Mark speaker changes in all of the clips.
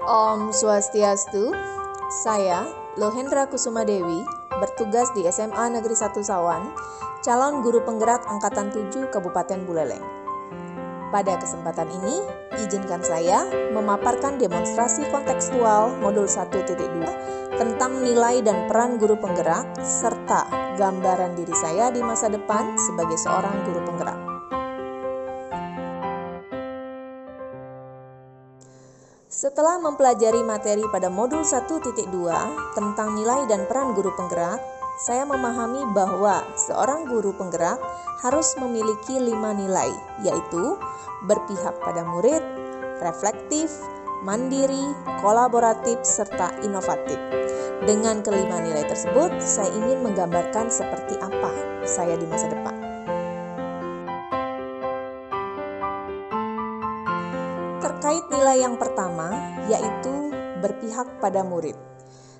Speaker 1: Om Swastiastu, saya Lohendra Kusuma Dewi, bertugas di SMA Negeri 1 Sawan, calon guru penggerak Angkatan 7 Kabupaten Buleleng. Pada kesempatan ini, izinkan saya memaparkan demonstrasi kontekstual modul 1.2 tentang nilai dan peran guru penggerak, serta gambaran diri saya di masa depan sebagai seorang guru penggerak. Setelah mempelajari materi pada modul 1.2 tentang nilai dan peran guru penggerak, saya memahami bahwa seorang guru penggerak harus memiliki 5 nilai, yaitu berpihak pada murid, reflektif, mandiri, kolaboratif, serta inovatif. Dengan kelima nilai tersebut, saya ingin menggambarkan seperti apa saya di masa depan. Terkait nilai yang pertama, yaitu berpihak pada murid.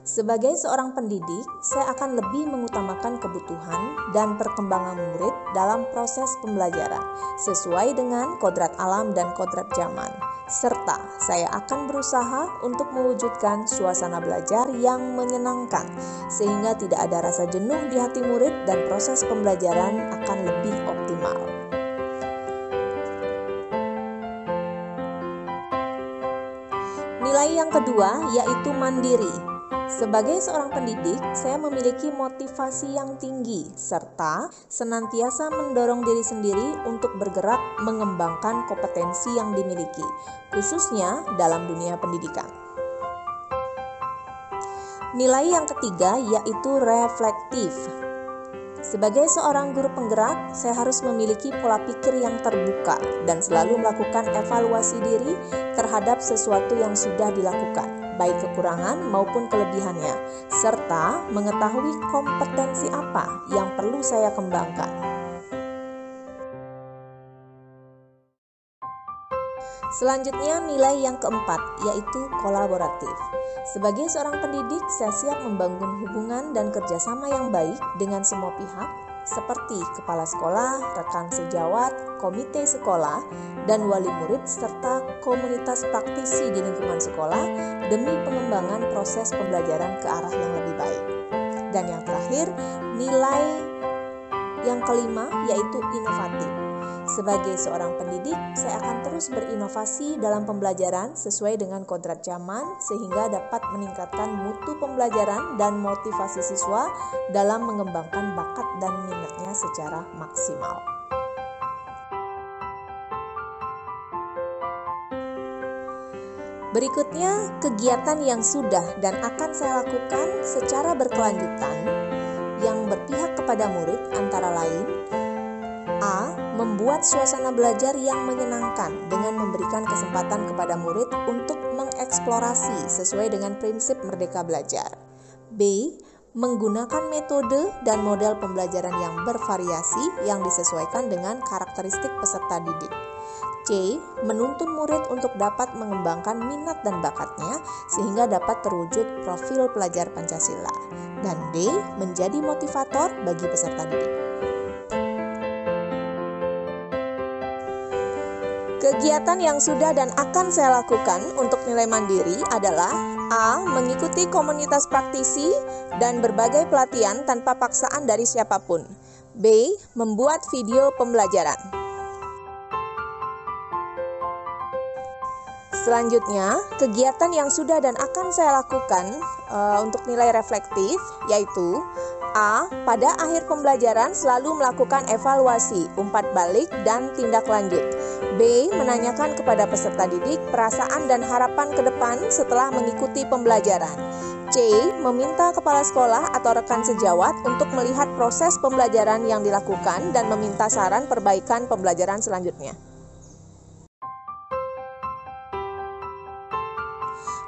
Speaker 1: Sebagai seorang pendidik, saya akan lebih mengutamakan kebutuhan dan perkembangan murid dalam proses pembelajaran, sesuai dengan kodrat alam dan kodrat zaman. Serta saya akan berusaha untuk mewujudkan suasana belajar yang menyenangkan, sehingga tidak ada rasa jenuh di hati murid dan proses pembelajaran akan lebih optimal. Nilai yang kedua yaitu mandiri. Sebagai seorang pendidik, saya memiliki motivasi yang tinggi serta senantiasa mendorong diri sendiri untuk bergerak mengembangkan kompetensi yang dimiliki, khususnya dalam dunia pendidikan. Nilai yang ketiga yaitu reflektif. Sebagai seorang guru penggerak, saya harus memiliki pola pikir yang terbuka dan selalu melakukan evaluasi diri terhadap sesuatu yang sudah dilakukan, baik kekurangan maupun kelebihannya, serta mengetahui kompetensi apa yang perlu saya kembangkan. Selanjutnya, nilai yang keempat, yaitu kolaboratif. Sebagai seorang pendidik, saya siap membangun hubungan dan kerjasama yang baik dengan semua pihak, seperti kepala sekolah, rekan sejawat, komite sekolah, dan wali murid, serta komunitas praktisi di lingkungan sekolah, demi pengembangan proses pembelajaran ke arah yang lebih baik. Dan yang terakhir, nilai yang kelima, yaitu inovatif. Sebagai seorang pendidik, saya akan terus berinovasi dalam pembelajaran sesuai dengan kodrat zaman sehingga dapat meningkatkan mutu pembelajaran dan motivasi siswa dalam mengembangkan bakat dan minatnya secara maksimal. Berikutnya, kegiatan yang sudah dan akan saya lakukan secara berkelanjutan yang berpihak kepada murid antara lain: A. Membuat suasana belajar yang menyenangkan dengan memberikan kesempatan kepada murid untuk mengeksplorasi sesuai dengan prinsip merdeka belajar. B. Menggunakan metode dan model pembelajaran yang bervariasi yang disesuaikan dengan karakteristik peserta didik. C. Menuntun murid untuk dapat mengembangkan minat dan bakatnya sehingga dapat terwujud profil pelajar Pancasila. Dan D. Menjadi motivator bagi peserta didik. Kegiatan yang sudah dan akan saya lakukan untuk nilai mandiri adalah A. Mengikuti komunitas praktisi dan berbagai pelatihan tanpa paksaan dari siapapun. B. Membuat video pembelajaran. Selanjutnya, kegiatan yang sudah dan akan saya lakukan untuk nilai reflektif yaitu A. Pada akhir pembelajaran selalu melakukan evaluasi, umpat balik, dan tindak lanjut. B. Menanyakan kepada peserta didik perasaan dan harapan ke depan setelah mengikuti pembelajaran. C. Meminta kepala sekolah atau rekan sejawat untuk melihat proses pembelajaran yang dilakukan dan meminta saran perbaikan pembelajaran selanjutnya.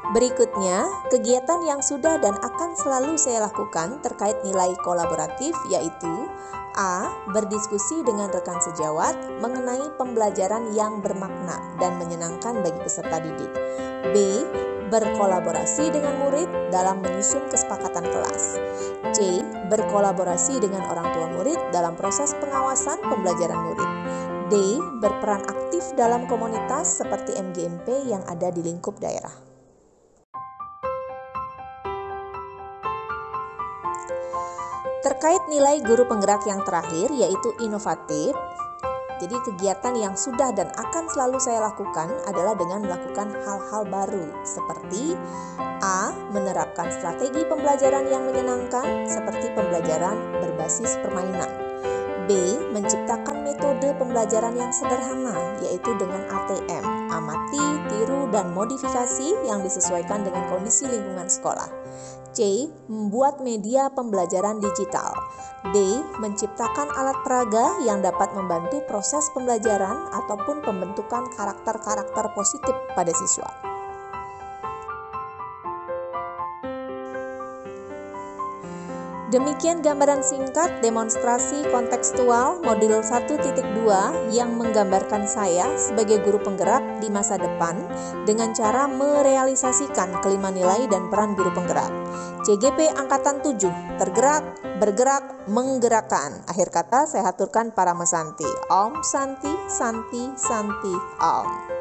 Speaker 1: Berikutnya, kegiatan yang sudah dan akan selalu saya lakukan terkait nilai kolaboratif yaitu A. Berdiskusi dengan rekan sejawat mengenai pembelajaran yang bermakna dan menyenangkan bagi peserta didik. B. Berkolaborasi dengan murid dalam menyusun kesepakatan kelas. C. Berkolaborasi dengan orang tua murid dalam proses pengawasan pembelajaran murid. D. Berperan aktif dalam komunitas seperti MGMP yang ada di lingkup daerah. Terkait nilai guru penggerak yang terakhir yaitu inovatif. Jadi kegiatan yang sudah dan akan selalu saya lakukan adalah dengan melakukan hal-hal baru seperti A. Menerapkan strategi pembelajaran yang menyenangkan seperti pembelajaran berbasis permainan. B. Menciptakan metode pembelajaran yang sederhana yaitu dengan ATM, amati, tiru, dan modifikasi yang disesuaikan dengan kondisi lingkungan sekolah. C. Membuat media pembelajaran digital. D. Menciptakan alat peraga yang dapat membantu proses pembelajaran ataupun pembentukan karakter-karakter positif pada siswa. Demikian gambaran singkat demonstrasi kontekstual modul 1.2 yang menggambarkan saya sebagai guru penggerak di masa depan dengan cara merealisasikan kelima nilai dan peran guru penggerak. CGP Angkatan 7, tergerak, bergerak, menggerakkan. Akhir kata saya haturkan para mesanti. Om Santi, Santi, Santi, Om.